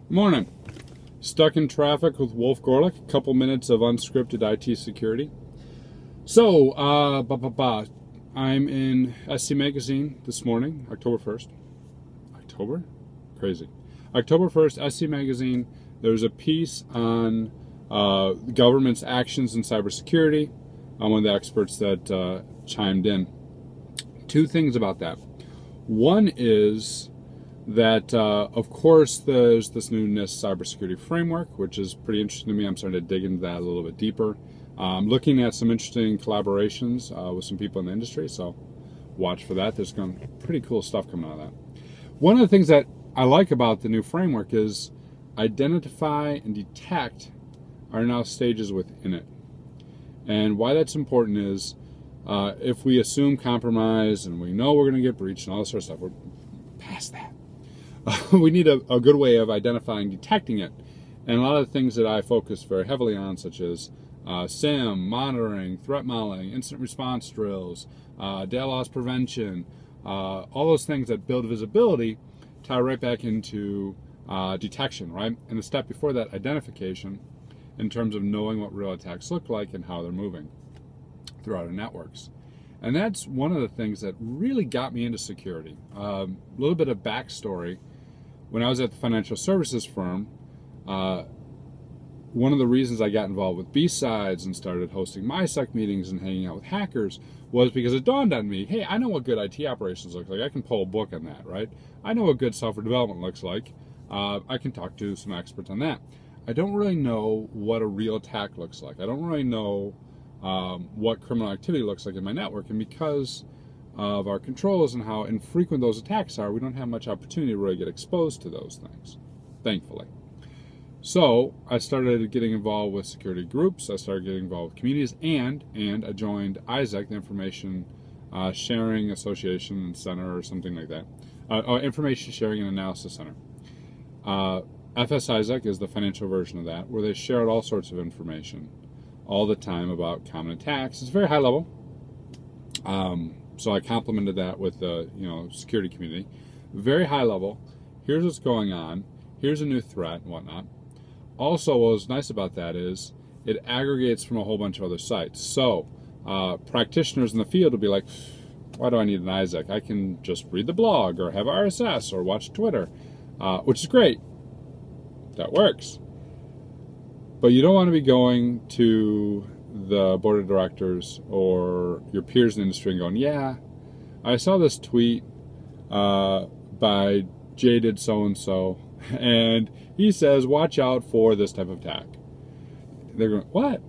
Morning. Stuck in traffic with Wolf Gorlick. A couple minutes of unscripted IT security. So, I'm in SC Magazine this morning, October 1st. October? Crazy. October 1st, SC Magazine. There's a piece on government's actions in cybersecurity. I'm one of the experts that chimed in. Two things about that. One is that, of course, there's this new NIST cybersecurity framework, which is pretty interesting to me. I'm starting to dig into that a little bit deeper. I'm looking at some interesting collaborations with some people in the industry, so watch for that. There's going to be pretty cool stuff coming out of that. One of the things that I like about the new framework is identify and detect are now stages within it. And why that's important is if we assume compromise and we know we're going to get breached and all this sort of stuff, we're past that. We need a good way of identifying, detecting it. And a lot of the things that I focus very heavily on, such as SIM, monitoring, threat modeling, incident response drills, data loss prevention, all those things that build visibility tie right back into detection, right? And the step before that, identification, in terms of knowing what real attacks look like and how they're moving throughout our networks. And that's one of the things that really got me into security. A little bit of backstory. When I was at the financial services firm, one of the reasons I got involved with B-Sides and started hosting ISAC meetings and hanging out with hackers was because it dawned on me, hey, I know what good IT operations look like. I can pull a book on that, right? I know what good software development looks like. I can talk to some experts on that. I don't really know what a real attack looks like. I don't really know what criminal activity looks like in my network. And because of our controls and how infrequent those attacks are, we don't have much opportunity to really get exposed to those things, thankfully. So I started getting involved with security groups. I started getting involved with communities, and I joined ISAC, the Information Sharing Association Center or something like that. Information Sharing and Analysis Center. ISAC is the financial version of that, where they share out all sorts of information all the time about common attacks. It's very high level. So I complemented that with the security community. Very high level. Here's what's going on. Here's a new threat and whatnot. Also, what was nice about that is it aggregates from a whole bunch of other sites. So practitioners in the field will be like, why do I need an ISAC? I can just read the blog or have RSS or watch Twitter, which is great. That works. But you don't want to be going to the board of directors or your peers in the industry and going, yeah, I saw this tweet by jaded so-and-so, and he says, watch out for this type of attack. They're going, what?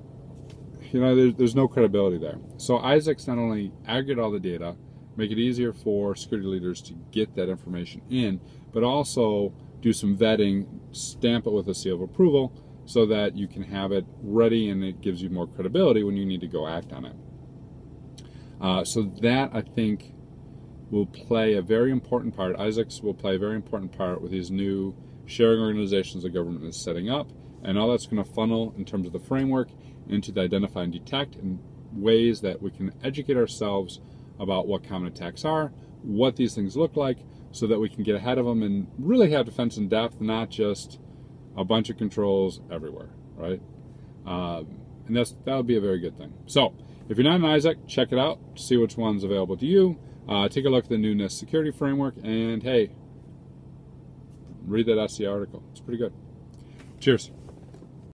There's no credibility there. So ISACs not only aggregate all the data, make it easier for security leaders to get that information in, but also do some vetting, stamp it with a seal of approval, so that you can have it ready and it gives you more credibility when you need to go act on it. So that, I think, will play a very important part. ISACs will play a very important part with these new sharing organizations the government is setting up, and all that's going to funnel in terms of the framework into the identify and detect in ways that we can educate ourselves about what common attacks are, what these things look like, so that we can get ahead of them and really have defense in depth, not just a bunch of controls everywhere, right? And that would be a very good thing. So if you're not an ISAC, check it out, see which one's available to you. Take a look at the new NIST security framework, and hey, read that SC article. It's pretty good. Cheers.